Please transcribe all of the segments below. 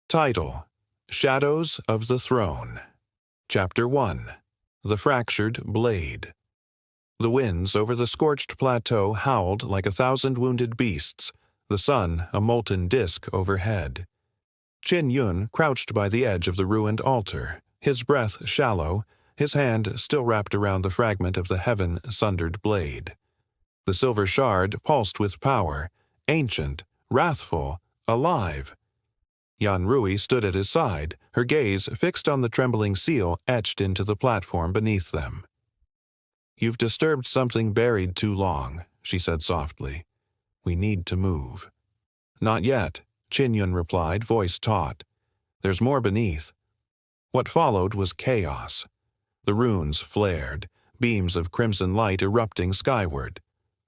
Title: Shadows of the Throne. Chapter 1. The Fractured Blade. The winds over the scorched plateau howled like 1,000 wounded beasts, the sun a molten disk overhead. Qin Yun crouched by the edge of the ruined altar, his breath shallow, his hand still wrapped around the fragment of the heaven-sundered blade. The silver shard pulsed with power, ancient, wrathful, alive. Yanrui stood at his side, her gaze fixed on the trembling seal etched into the platform beneath them. "You've disturbed something buried too long," she said softly. "We need to move." "Not yet," Qin Yun replied, voice taut. "There's more beneath." What followed was chaos. The runes flared, beams of crimson light erupting skyward.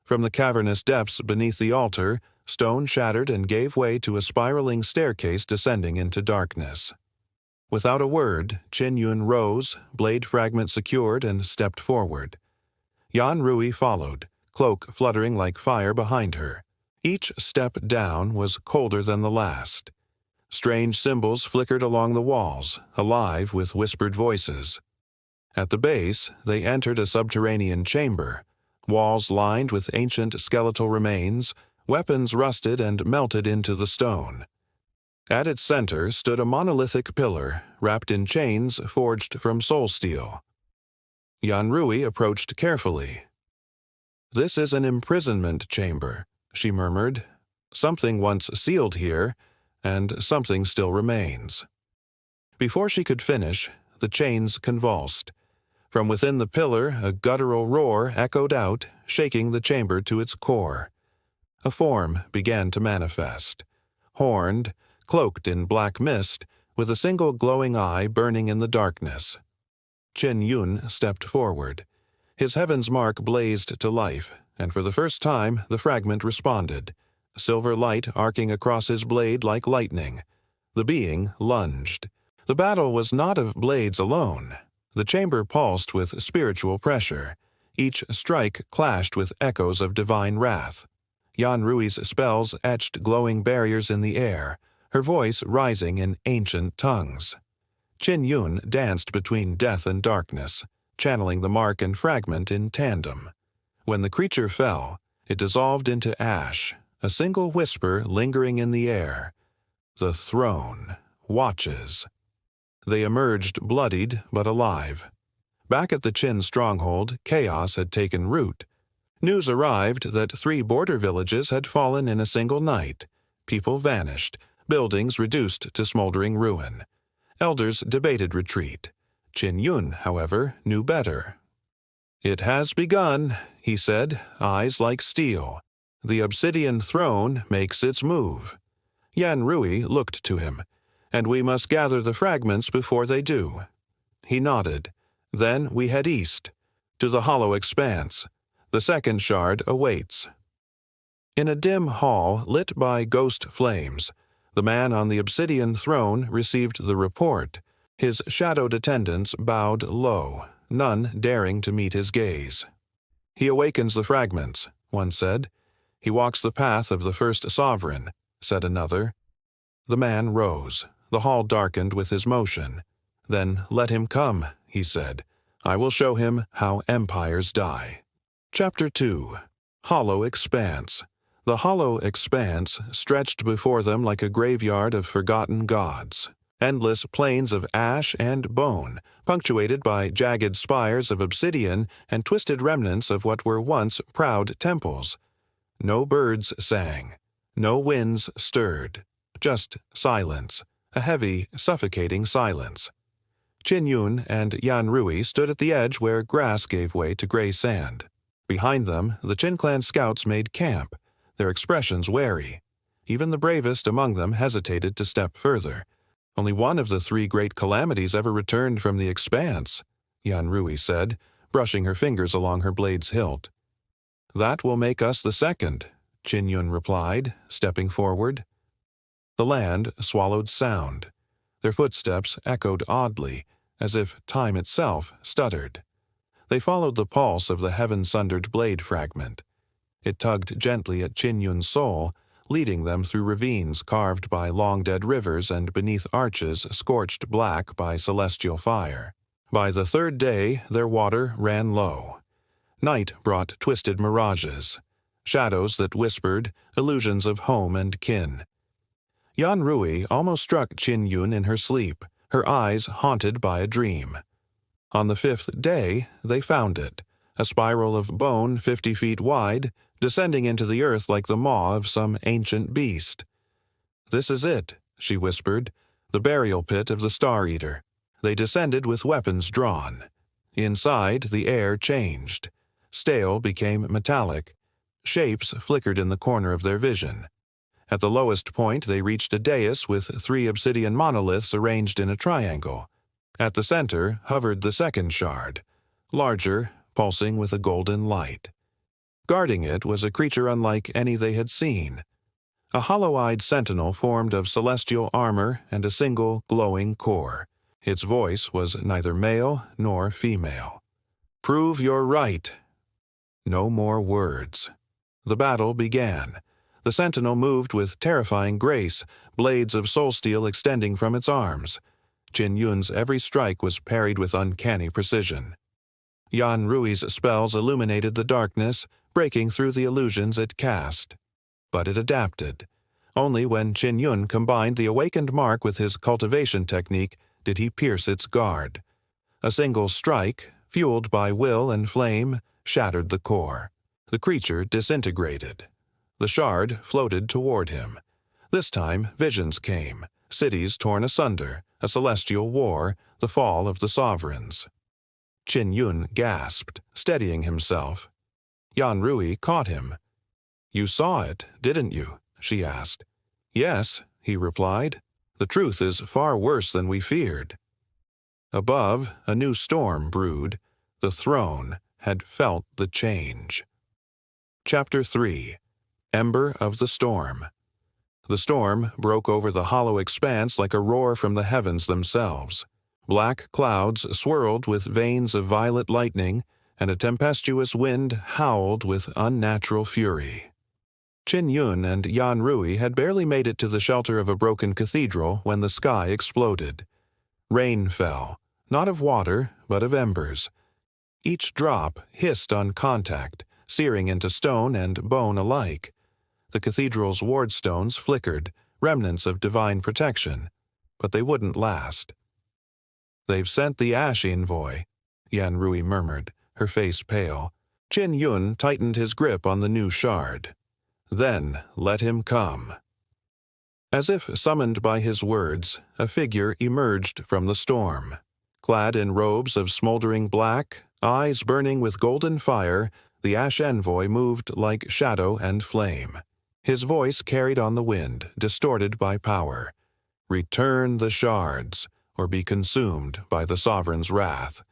From the cavernous depths beneath the altar, stone shattered and gave way to a spiraling staircase descending into darkness. Without a word, Qin Yun rose, blade fragment secured, and stepped forward. Yanrui followed, cloak fluttering like fire behind her. Each step down was colder than the last. Strange symbols flickered along the walls, alive with whispered voices. At the base, they entered a subterranean chamber, walls lined with ancient skeletal remains, weapons rusted and melted into the stone. At its center stood a monolithic pillar, wrapped in chains forged from soul steel. Yanrui approached carefully. "This is an imprisonment chamber," she murmured. "Something once sealed here, and something still remains." Before she could finish, the chains convulsed. From within the pillar, a guttural roar echoed out, shaking the chamber to its core. A form began to manifest. Horned, cloaked in black mist, with a single glowing eye burning in the darkness. Qin Yun stepped forward. His heaven's mark blazed to life, and for the first time the fragment responded, silver light arcing across his blade like lightning. The being lunged. The battle was not of blades alone. The chamber pulsed with spiritual pressure. Each strike clashed with echoes of divine wrath. Yanrui's spells etched glowing barriers in the air, her voice rising in ancient tongues. Qin Yun danced between death and darkness, channeling the mark and fragment in tandem. When the creature fell, it dissolved into ash, a single whisper lingering in the air. "The throne watches." They emerged bloodied but alive. Back at the Qin stronghold, chaos had taken root. News arrived that 3 border villages had fallen in a single night. People vanished, buildings reduced to smoldering ruin. Elders debated retreat. Qin Yun, however, knew better. "It has begun," he said, eyes like steel. "The obsidian throne makes its move." Yanrui looked to him. "And we must gather the fragments before they do." He nodded. "Then we head east, to the hollow expanse. The second shard awaits." In a dim hall lit by ghost flames, the man on the obsidian throne received the report. His shadowed attendants bowed low, none daring to meet his gaze. "He awakens the fragments," one said. "He walks the path of the first sovereign," said another. The man rose. The hall darkened with his motion. "Then let him come," he said. "I will show him how empires die." Chapter 2. Hollow Expanse. The hollow expanse stretched before them like a graveyard of forgotten gods. Endless plains of ash and bone, punctuated by jagged spires of obsidian and twisted remnants of what were once proud temples. No birds sang. No winds stirred. Just silence. A heavy, suffocating silence. Qin Yun and Yanrui stood at the edge where grass gave way to gray sand. Behind them, the Qin clan scouts made camp, their expressions wary. Even the bravest among them hesitated to step further. "Only one of the 3 great calamities ever returned from the expanse," Yanrui said, brushing her fingers along her blade's hilt. "That will make us the second," Qin Yun replied, stepping forward. The land swallowed sound. Their footsteps echoed oddly, as if time itself stuttered. They followed the pulse of the heaven-sundered blade fragment. It tugged gently at Qin Yun's soul, leading them through ravines carved by long-dead rivers and beneath arches scorched black by celestial fire. By the third day, their water ran low. Night brought twisted mirages, shadows that whispered, illusions of home and kin. Yan Rui almost struck Qin Yun in her sleep, her eyes haunted by a dream. On the fifth day, they found it, a spiral of bone 50 feet wide, descending into the earth like the maw of some ancient beast. "This is it," she whispered, "the burial pit of the Star Eater." They descended with weapons drawn. Inside, the air changed. Stale became metallic. Shapes flickered in the corner of their vision. At the lowest point, they reached a dais with 3 obsidian monoliths arranged in a triangle. At the center hovered the second shard, larger, pulsing with a golden light. Guarding it was a creature unlike any they had seen. A hollow-eyed sentinel formed of celestial armor and a single glowing core. Its voice was neither male nor female. "Prove you're right." No more words. The battle began. The sentinel moved with terrifying grace, blades of soul steel extending from its arms. Qin Yun's every strike was parried with uncanny precision. Yan Rui's spells illuminated the darkness, breaking through the illusions it cast. But it adapted. Only when Qin Yun combined the awakened mark with his cultivation technique did he pierce its guard. A single strike, fueled by will and flame, shattered the core. The creature disintegrated. The shard floated toward him. This time, visions came, cities torn asunder, a celestial war, the fall of the sovereigns. Qin Yun gasped, steadying himself. Yan Rui caught him. "You saw it, didn't you?" she asked. "Yes," he replied. "The truth is far worse than we feared." Above, a new storm brewed. The throne had felt the change. Chapter 3. Ember of the Storm. The storm broke over the hollow expanse like a roar from the heavens themselves. Black clouds swirled with veins of violet lightning, and a tempestuous wind howled with unnatural fury. Qin Yun and Yan Rui had barely made it to the shelter of a broken cathedral when the sky exploded. Rain fell, not of water, but of embers. Each drop hissed on contact, searing into stone and bone alike. The cathedral's ward stones flickered, remnants of divine protection, but they wouldn't last. "They've sent the ash envoy," Yan Rui murmured, her face pale. Qin Yun tightened his grip on the new shard. "Then let him come." As if summoned by his words, a figure emerged from the storm. Clad in robes of smoldering black, eyes burning with golden fire, the ash envoy moved like shadow and flame. His voice carried on the wind, distorted by power. "Return the shards, or be consumed by the sovereign's wrath."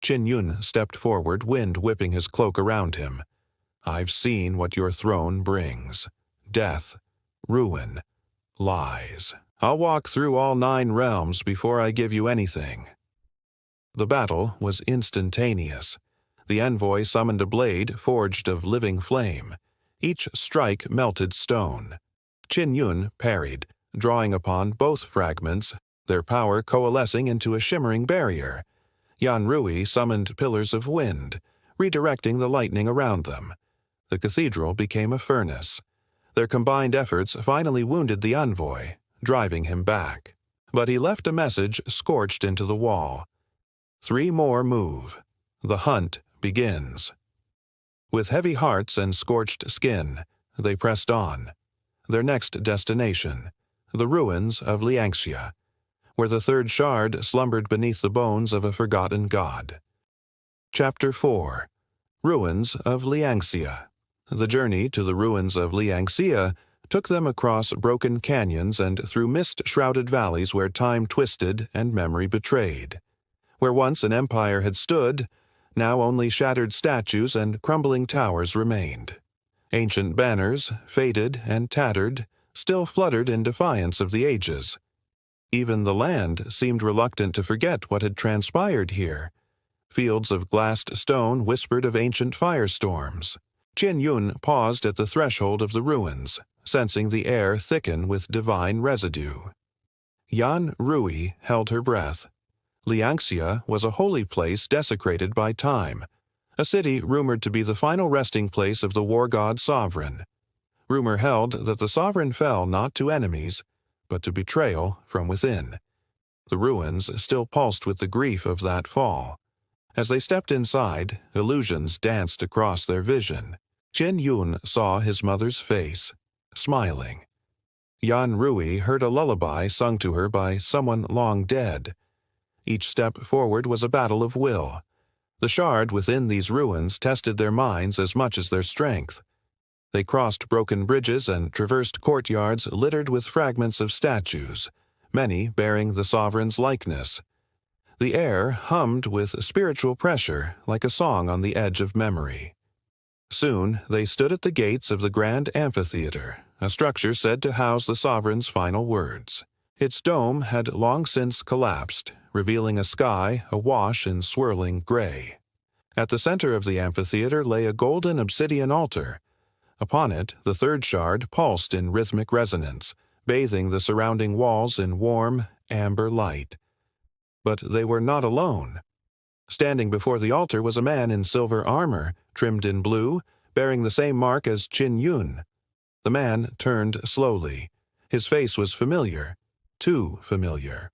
Qin Yun stepped forward, wind whipping his cloak around him. "I've seen what your throne brings. Death, ruin, lies. I'll walk through all 9 realms before I give you anything." The battle was instantaneous. The envoy summoned a blade forged of living flame. Each strike melted stone. Qin Yun parried, drawing upon both fragments, their power coalescing into a shimmering barrier. Yan Rui summoned pillars of wind, redirecting the lightning around them. The cathedral became a furnace. Their combined efforts finally wounded the envoy, driving him back. But he left a message scorched into the wall. 3 more move. The hunt begins. With heavy hearts and scorched skin, they pressed on. Their next destination, the ruins of Liangxia, where the third shard slumbered beneath the bones of a forgotten god. Chapter 4. Ruins of Liangxia. The journey to the ruins of Liangxia took them across broken canyons and through mist-shrouded valleys where time twisted and memory betrayed. Where once an empire had stood, now only shattered statues and crumbling towers remained. Ancient banners, faded and tattered, still fluttered in defiance of the ages. Even the land seemed reluctant to forget what had transpired here. Fields of glassed stone whispered of ancient firestorms. Qin Yun paused at the threshold of the ruins, sensing the air thicken with divine residue. Yan Rui held her breath. Liangxia was a holy place desecrated by time, a city rumored to be the final resting place of the war god sovereign. Rumor held that the sovereign fell not to enemies, but to betrayal from within. The ruins still pulsed with the grief of that fall. As they stepped inside, illusions danced across their vision. Qin Yun saw his mother's face, smiling. Yan Rui heard a lullaby sung to her by someone long dead. Each step forward was a battle of will. The shard within these ruins tested their minds as much as their strength. They crossed broken bridges and traversed courtyards littered with fragments of statues, many bearing the sovereign's likeness. The air hummed with spiritual pressure like a song on the edge of memory. Soon they stood at the gates of the grand amphitheater, a structure said to house the sovereign's final words. Its dome had long since collapsed, revealing a sky awash in swirling gray. At the center of the amphitheater lay a golden obsidian altar. Upon it, the third shard pulsed in rhythmic resonance, bathing the surrounding walls in warm, amber light. But they were not alone. Standing before the altar was a man in silver armor, trimmed in blue, bearing the same mark as Qin Yun. The man turned slowly. His face was familiar, too familiar.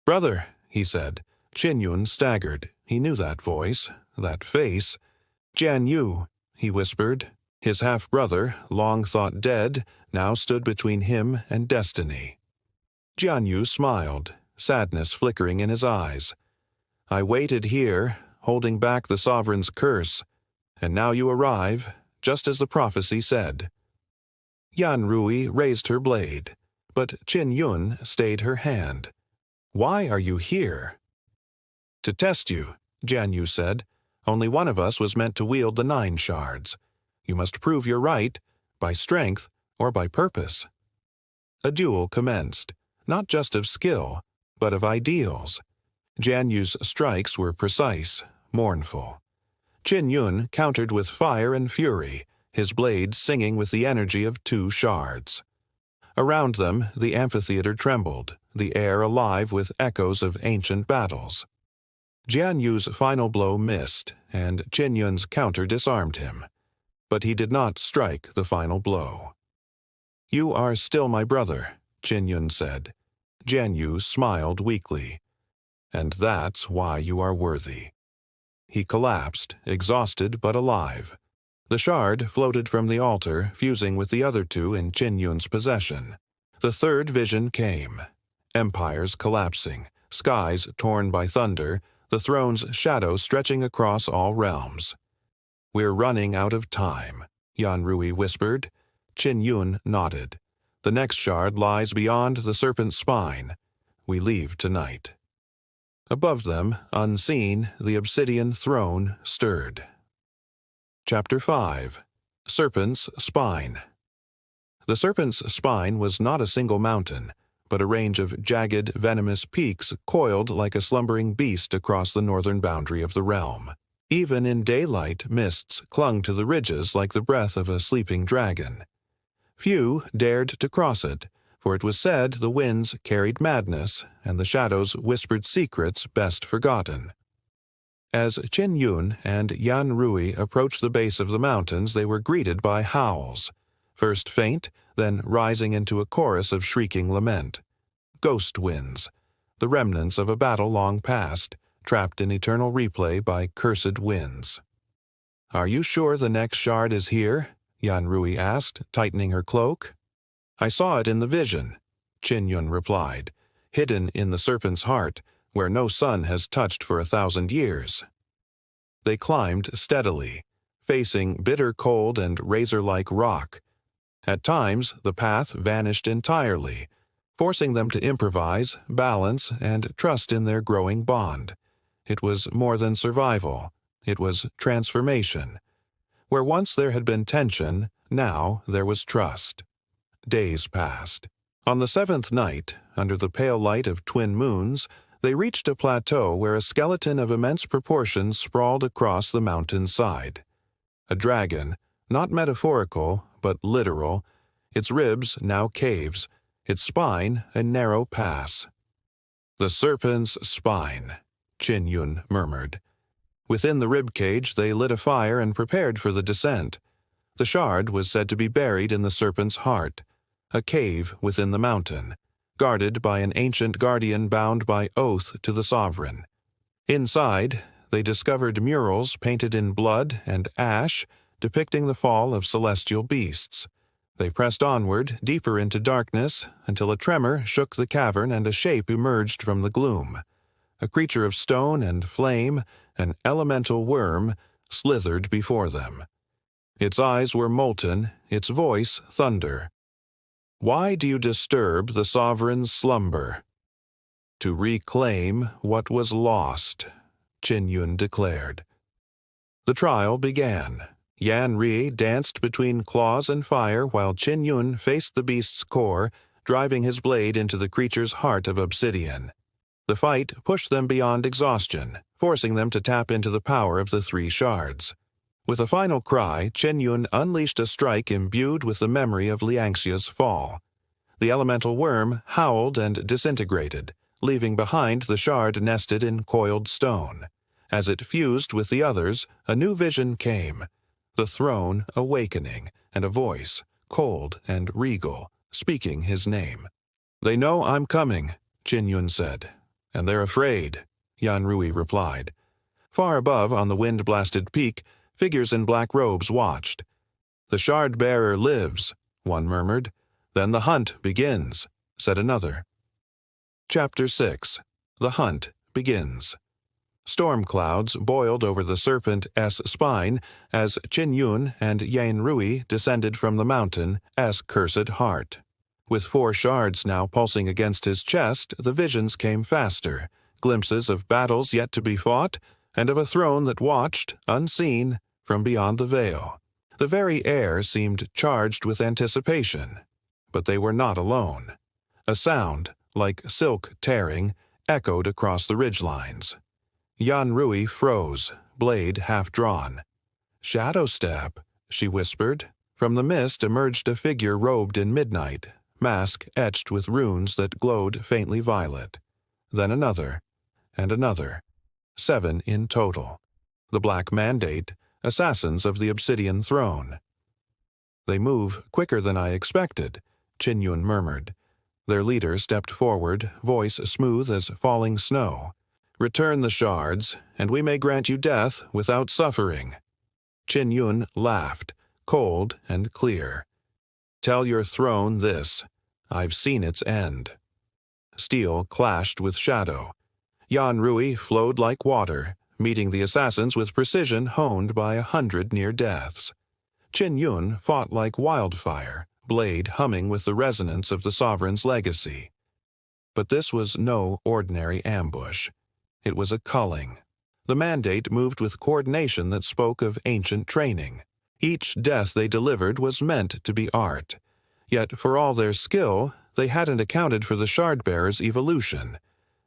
"Brother," he said. Qin Yun staggered. He knew that voice, that face. "Jian Yu," he whispered. His half-brother, long thought dead, now stood between him and destiny. Jian Yu smiled, sadness flickering in his eyes. "I waited here, holding back the sovereign's curse, and now you arrive, just as the prophecy said." Yan Rui raised her blade, but Qin Yun stayed her hand. "Why are you here?" "To test you," Jian Yu said. "Only one of us was meant to wield the 9 shards. You must prove you're right, by strength or by purpose." A duel commenced, not just of skill, but of ideals. Jian Yu's strikes were precise, mournful. Qin Yun countered with fire and fury, his blade singing with the energy of 2 shards. Around them, the amphitheater trembled, the air alive with echoes of ancient battles. Jian Yu's final blow missed, and Qin Yun's counter disarmed him. But he did not strike the final blow. "You are still my brother," Qin Yun said. Jian Yu smiled weakly. "And that's why you are worthy." He collapsed, exhausted but alive. The shard floated from the altar, fusing with the other 2 in Qin Yun's possession. The third vision came. Empires collapsing, skies torn by thunder, the throne's shadow stretching across all realms. "We're running out of time," Yan Rui whispered. Qin Yun nodded. "The next shard lies beyond the serpent's spine. We leave tonight." Above them, unseen, the obsidian throne stirred. Chapter 5. Serpent's Spine. The serpent's spine was not a single mountain, but a range of jagged, venomous peaks coiled like a slumbering beast across the northern boundary of the realm. Even in daylight, mists clung to the ridges like the breath of a sleeping dragon. Few dared to cross it, for it was said the winds carried madness, and the shadows whispered secrets best forgotten. As Qin Yun and Yan Rui approached the base of the mountains, they were greeted by howls, first faint, then rising into a chorus of shrieking lament. Ghost winds, the remnants of a battle long past, trapped in eternal replay by cursed winds. "Are you sure the next shard is here?" Yan Rui asked, tightening her cloak. "I saw it in the vision," Qin Yun replied, "hidden in the serpent's heart, where no sun has touched for 1,000 years." They climbed steadily, facing bitter cold and razor-like rock. At times, the path vanished entirely, forcing them to improvise, balance, and trust in their growing bond. It was more than survival. It was transformation. Where once there had been tension, now there was trust. Days passed. On the 7th night, under the pale light of twin moons, they reached a plateau where a skeleton of immense proportions sprawled across the mountain's side. A dragon, not metaphorical, but literal, its ribs now caves, its spine a narrow pass. "The serpent's spine," Qin Yun murmured. Within the rib cage they lit a fire and prepared for the descent. The shard was said to be buried in the serpent's heart, a cave within the mountain, guarded by an ancient guardian bound by oath to the sovereign. Inside, they discovered murals painted in blood and ash depicting the fall of celestial beasts. They pressed onward, deeper into darkness, until a tremor shook the cavern and a shape emerged from the gloom. A creature of stone and flame, an elemental worm, slithered before them. Its eyes were molten, its voice thunder. "Why do you disturb the sovereign's slumber?" "To reclaim what was lost," Qin Yun declared. The trial began. Yan Ri danced between claws and fire while Qin Yun faced the beast's core, driving his blade into the creature's heart of obsidian. The fight pushed them beyond exhaustion, forcing them to tap into the power of the three shards. With a final cry, Qin Yun unleashed a strike imbued with the memory of Liangxia's fall. The elemental worm howled and disintegrated, leaving behind the shard nested in coiled stone. As it fused with the others, a new vision came. The throne awakening, and a voice, cold and regal, speaking his name. "They know I'm coming," Qin Yun said. "And they're afraid," Yan Rui replied. Far above on the wind-blasted peak, figures in black robes watched. "The shard-bearer lives," one murmured. "Then the hunt begins," said another. Chapter 6. The Hunt Begins. Storm clouds boiled over the serpent's spine as Qin Yun and Yan Rui descended from the mountain as cursed heart. With 4 shards now pulsing against his chest, the visions came faster, glimpses of battles yet to be fought, and of a throne that watched, unseen, from beyond the veil. The very air seemed charged with anticipation. But they were not alone. A sound, like silk tearing, echoed across the ridgelines. Yan Rui froze, blade half-drawn. "Shadow step," she whispered. From the mist emerged a figure robed in midnight, mask etched with runes that glowed faintly violet. Then another, and another. 7 in total. The Black Mandate, assassins of the Obsidian Throne. "They move quicker than I expected," Qin Yun murmured. Their leader stepped forward, voice smooth as falling snow. "Return the shards, and we may grant you death without suffering." Qin Yun laughed, cold and clear. "Tell your throne this. I've seen its end." Steel clashed with shadow. Yan Rui flowed like water, meeting the assassins with precision honed by 100 near deaths. Qin Yun fought like wildfire, blade humming with the resonance of the sovereign's legacy. But this was no ordinary ambush. It was a culling. The mandate moved with coordination that spoke of ancient training. Each death they delivered was meant to be art. Yet for all their skill, they hadn't accounted for the shard-bearer's evolution.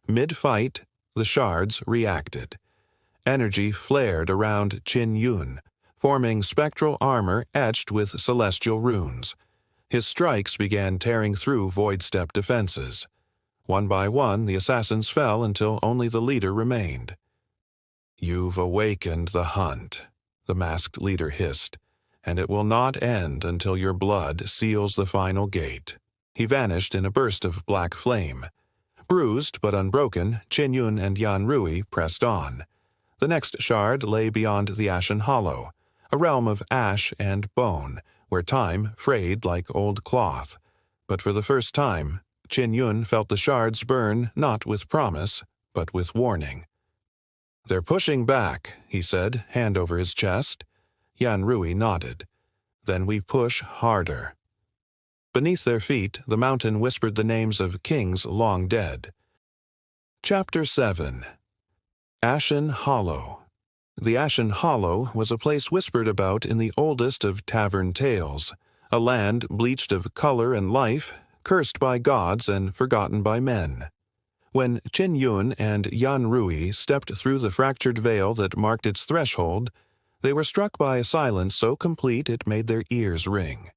Mid-fight, the shards reacted. Energy flared around Qin Yun, forming spectral armor etched with celestial runes. His strikes began tearing through void-step defenses. One by one, the assassins fell until only the leader remained. "You've awakened the hunt," the masked leader hissed, "and it will not end until your blood seals the final gate." He vanished in a burst of black flame. Bruised but unbroken, Qin Yun and Yan Rui pressed on. The next shard lay beyond the Ashen Hollow, a realm of ash and bone, where time frayed like old cloth. But for the first time, Qin Yun felt the shards burn not with promise, but with warning. "They're pushing back," he said, hand over his chest. Yan Rui nodded. "Then we push harder." Beneath their feet, the mountain whispered the names of kings long dead. Chapter 7. Ashen Hollow. The Ashen Hollow was a place whispered about in the oldest of tavern tales, a land bleached of color and life, cursed by gods and forgotten by men. When Qin Yun and Yan Rui stepped through the fractured veil that marked its threshold, they were struck by a silence so complete it made their ears ring.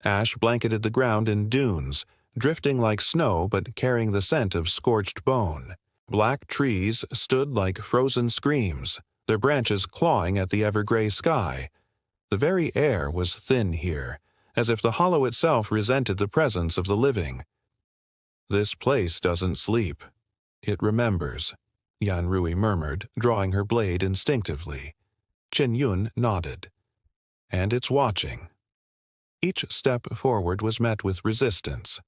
Ash blanketed the ground in dunes, drifting like snow but carrying the scent of scorched bone. Black trees stood like frozen screams, their branches clawing at the ever-gray sky. The very air was thin here, as if the hollow itself resented the presence of the living. "This place doesn't sleep. It remembers," Yanrui murmured, drawing her blade instinctively. Qin Yun nodded. "And it's watching." Each step forward was met with resistance,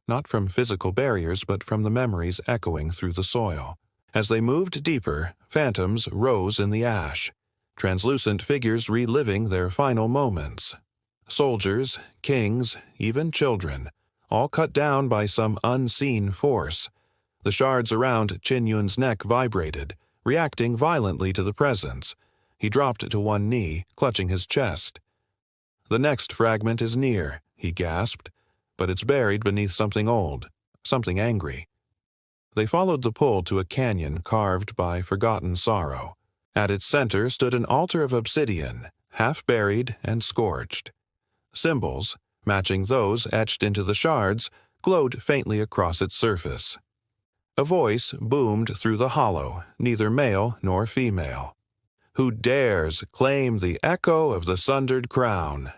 not from physical barriers but from the memories echoing through the soil. As they moved deeper, phantoms rose in the ash, translucent figures reliving their final moments. Soldiers, kings, even children, all cut down by some unseen force. The shards around Qin Yun's neck vibrated, reacting violently to the presence. He dropped to one knee, clutching his chest. "The next fragment is near," he gasped, "but it's buried beneath something old, something angry." They followed the pull to a canyon carved by forgotten sorrow. At its center stood an altar of obsidian, half buried and scorched. Symbols, matching those etched into the shards, glowed faintly across its surface. A voice boomed through the hollow, neither male nor female. "Who dares claim the echo of the sundered crown?"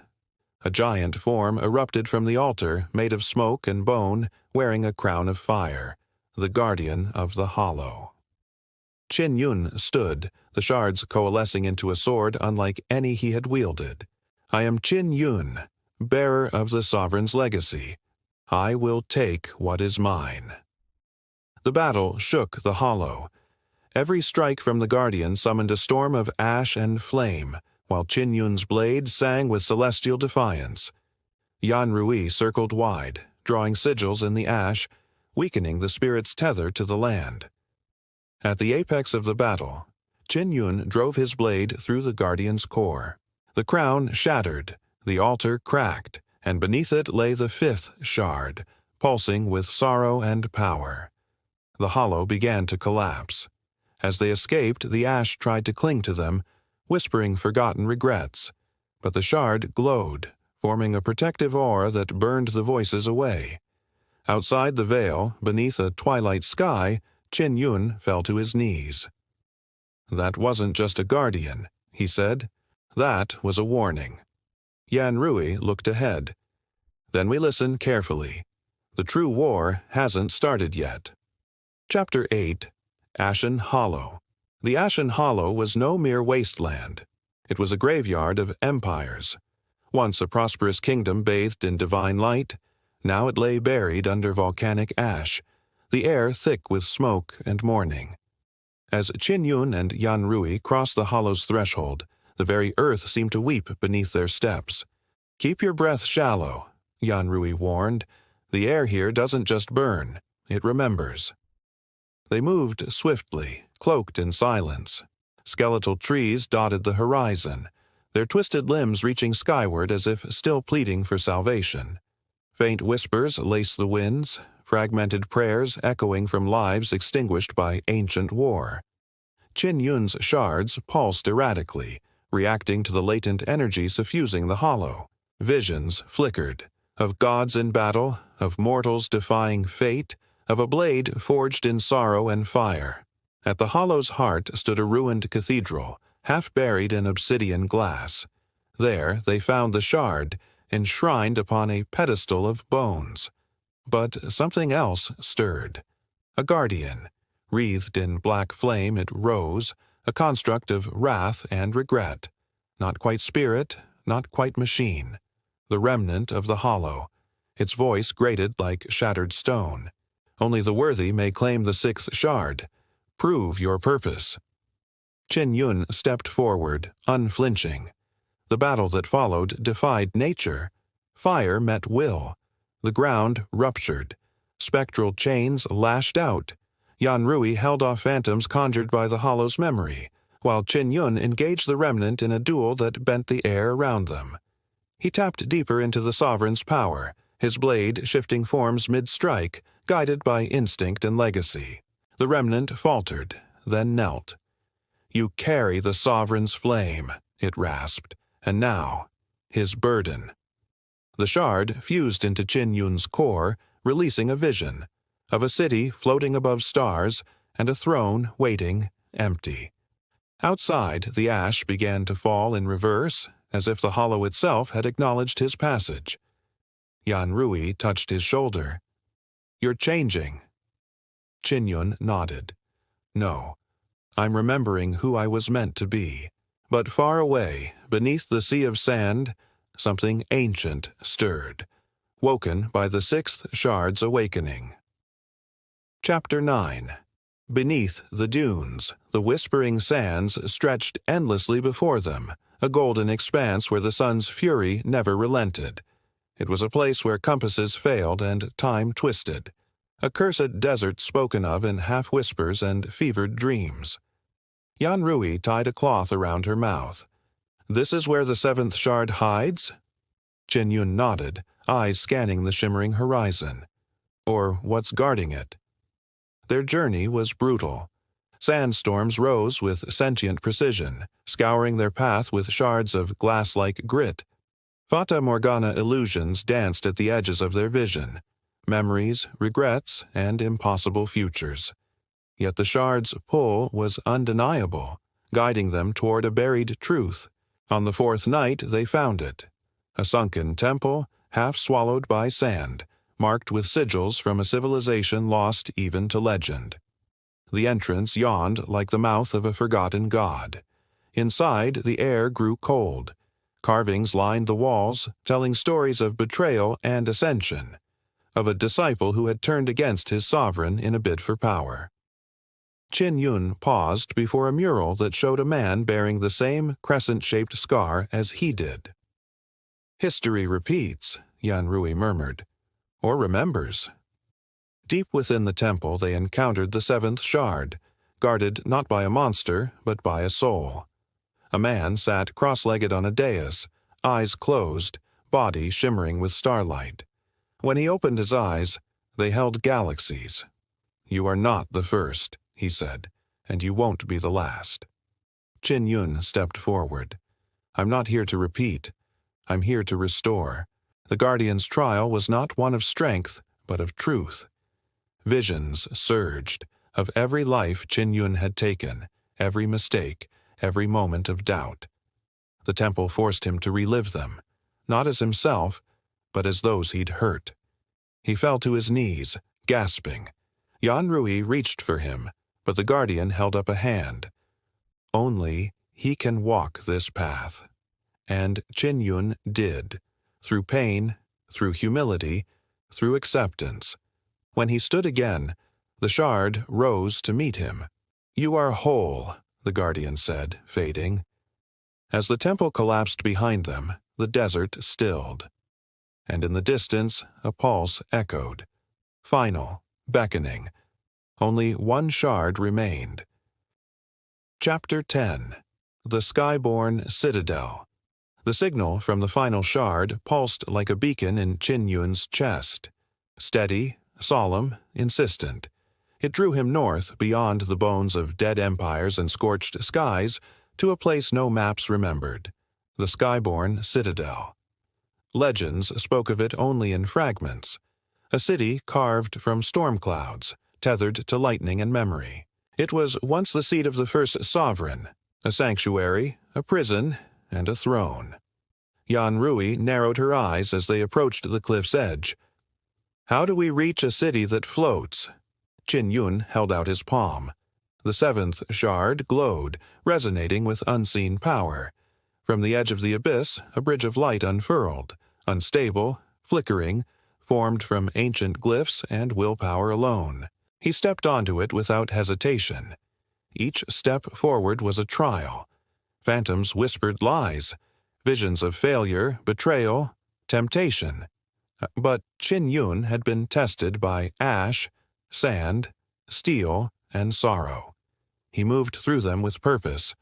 A giant form erupted from the altar, made of smoke and bone, wearing a crown of fire, the guardian of the hollow. Qin Yun stood, the shards coalescing into a sword unlike any he had wielded. "I am Qin Yun, bearer of the sovereign's legacy. I will take what is mine." The battle shook the hollow. Every strike from the guardian summoned a storm of ash and flame, while Qin Yun's blade sang with celestial defiance. Yanrui circled wide, drawing sigils in the ash, weakening the spirit's tether to the land. At the apex of the battle, Qin Yun drove his blade through the guardian's core. The crown shattered, the altar cracked, and beneath it lay the fifth shard, pulsing with sorrow and power. The hollow began to collapse. As they escaped, the ash tried to cling to them, whispering forgotten regrets, but the shard glowed, forming a protective aura that burned the voices away. Outside the veil, beneath a twilight sky, Qin Yun fell to his knees. "That wasn't just a guardian," he said. "That was a warning." Yanrui looked ahead. "Then we listen carefully. The true war hasn't started yet." Chapter 8. Ashen Hollow. The Ashen Hollow was no mere wasteland. It was a graveyard of empires. Once a prosperous kingdom bathed in divine light, now it lay buried under volcanic ash, the air thick with smoke and mourning. As Qin Yun and Yanrui crossed the hollow's threshold, the very earth seemed to weep beneath their steps. "Keep your breath shallow," Yanrui warned. "The air here doesn't just burn, it remembers." They moved swiftly, cloaked in silence. Skeletal trees dotted the horizon, their twisted limbs reaching skyward as if still pleading for salvation. Faint whispers laced the winds, fragmented prayers echoing from lives extinguished by ancient war. Qin Yun's shards pulsed erratically, reacting to the latent energy suffusing the hollow. Visions flickered, of gods in battle, of mortals defying fate, of a blade forged in sorrow and fire. At the hollow's heart stood a ruined cathedral, half buried in obsidian glass. There they found the shard, enshrined upon a pedestal of bones. But something else stirred. A guardian. Wreathed in black flame it rose, a construct of wrath and regret. Not quite spirit, not quite machine. The remnant of the hollow. Its voice grated like shattered stone. "Only the worthy may claim the sixth shard. Prove your purpose." Qin Yun stepped forward, unflinching. The battle that followed defied nature. Fire met will. The ground ruptured. Spectral chains lashed out. Yanrui held off phantoms conjured by the hollow's memory, while Qin Yun engaged the remnant in a duel that bent the air around them. He tapped deeper into the sovereign's power, his blade shifting forms mid-strike, guided by instinct and legacy. The remnant faltered, then knelt. "You carry the sovereign's flame," it rasped, "and now, his burden." The shard fused into Qin Yun's core, releasing a vision of a city floating above stars and a throne waiting, empty. Outside, the ash began to fall in reverse, as if the hollow itself had acknowledged his passage. Yan Rui touched his shoulder. "You're changing." Qin Yun nodded. "No, I'm remembering who I was meant to be." But far away, beneath the sea of sand, something ancient stirred, woken by the sixth shard's awakening. Chapter 9. Beneath the dunes, the whispering sands stretched endlessly before them, a golden expanse where the sun's fury never relented. It was a place where compasses failed and time twisted, a cursed desert spoken of in half-whispers and fevered dreams. Yan Rui tied a cloth around her mouth. "This is where the seventh shard hides?" Qin Yun nodded, eyes scanning the shimmering horizon. "Or what's guarding it?" Their journey was brutal. Sandstorms rose with sentient precision, scouring their path with shards of glass-like grit. Fata Morgana illusions danced at the edges of their vision, memories, regrets, and impossible futures. Yet the shard's pull was undeniable, guiding them toward a buried truth. On the fourth night they found it, a sunken temple, half swallowed by sand, marked with sigils from a civilization lost even to legend. The entrance yawned like the mouth of a forgotten god. Inside, the air grew cold. Carvings lined the walls, telling stories of betrayal and ascension, of a disciple who had turned against his sovereign in a bid for power. Qin Yun paused before a mural that showed a man bearing the same crescent-shaped scar as he did. "History repeats," Yan Rui murmured, "or remembers." Deep within the temple they encountered the seventh shard, guarded not by a monster, but by a soul. A man sat cross-legged on a dais, eyes closed, body shimmering with starlight. When he opened his eyes, they held galaxies. "You are not the first," he said, "and you won't be the last." Qin Yun stepped forward. "I'm not here to repeat. I'm here to restore." The Guardian's trial was not one of strength, but of truth. Visions surged, of every life Qin Yun had taken, every mistake, every moment of doubt. The temple forced him to relive them, not as himself, but as those he'd hurt. He fell to his knees, gasping. Yan Rui reached for him, but the Guardian held up a hand. "Only he can walk this path." And Qin Yun did, through pain, through humility, through acceptance. When he stood again, the shard rose to meet him. "You are whole," the Guardian said, fading. As the temple collapsed behind them, the desert stilled. And in the distance, a pulse echoed. Final, beckoning. Only one shard remained. Chapter 10. The Skyborn Citadel. The signal from the final shard pulsed like a beacon in Qin Yun's chest. Steady, solemn, insistent. It drew him north beyond the bones of dead empires and scorched skies to a place no maps remembered, the Skyborn Citadel. Legends spoke of it only in fragments, a city carved from storm clouds, tethered to lightning and memory. It was once the seat of the first sovereign, a sanctuary, a prison, and a throne. Yan Rui narrowed her eyes as they approached the cliff's edge. "How do we reach a city that floats?" Qin Yun held out his palm. The seventh shard glowed, resonating with unseen power. From the edge of the abyss, a bridge of light unfurled, unstable, flickering, formed from ancient glyphs and willpower alone. He stepped onto it without hesitation. Each step forward was a trial. Phantoms whispered lies, visions of failure, betrayal, temptation. But Qin Yun had been tested by ash, sand, steel, and sorrow. He moved through them with purpose.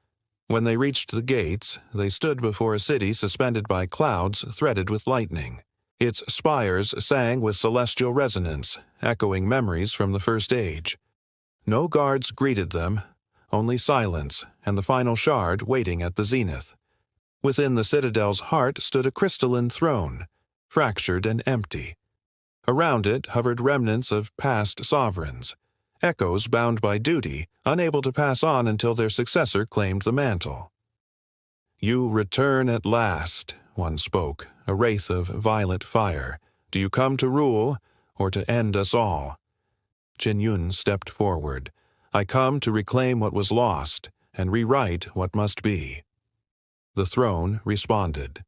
When they reached the gates, they stood before a city suspended by clouds threaded with lightning. Its spires sang with celestial resonance, echoing memories from the first age. No guards greeted them, only silence and the final shard waiting at the zenith. Within the citadel's heart stood a crystalline throne. fractured and empty. Around it hovered remnants of past sovereigns, echoes bound by duty, unable to pass on until their successor claimed the mantle. "You return at last," one spoke, a wraith of violet fire. "Do you come to rule, or to end us all?" Qin Yun stepped forward. "I come to reclaim what was lost, and rewrite what must be." The throne responded.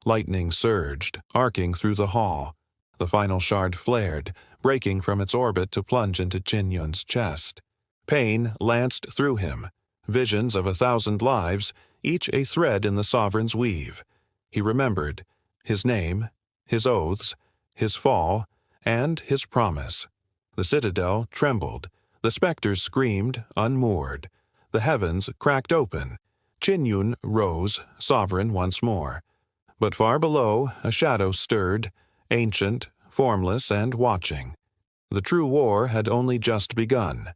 Lightning surged, arcing through the hall. The final shard flared, breaking from its orbit to plunge into Qin Yun's chest. Pain lanced through him, visions of 1,000 lives, each a thread in the sovereign's weave. He remembered his name, his oaths, his fall, and his promise. The citadel trembled. The specters screamed, unmoored. The heavens cracked open. Qin Yun rose, sovereign once more. But far below, a shadow stirred, ancient, formless, and watching. The true war had only just begun.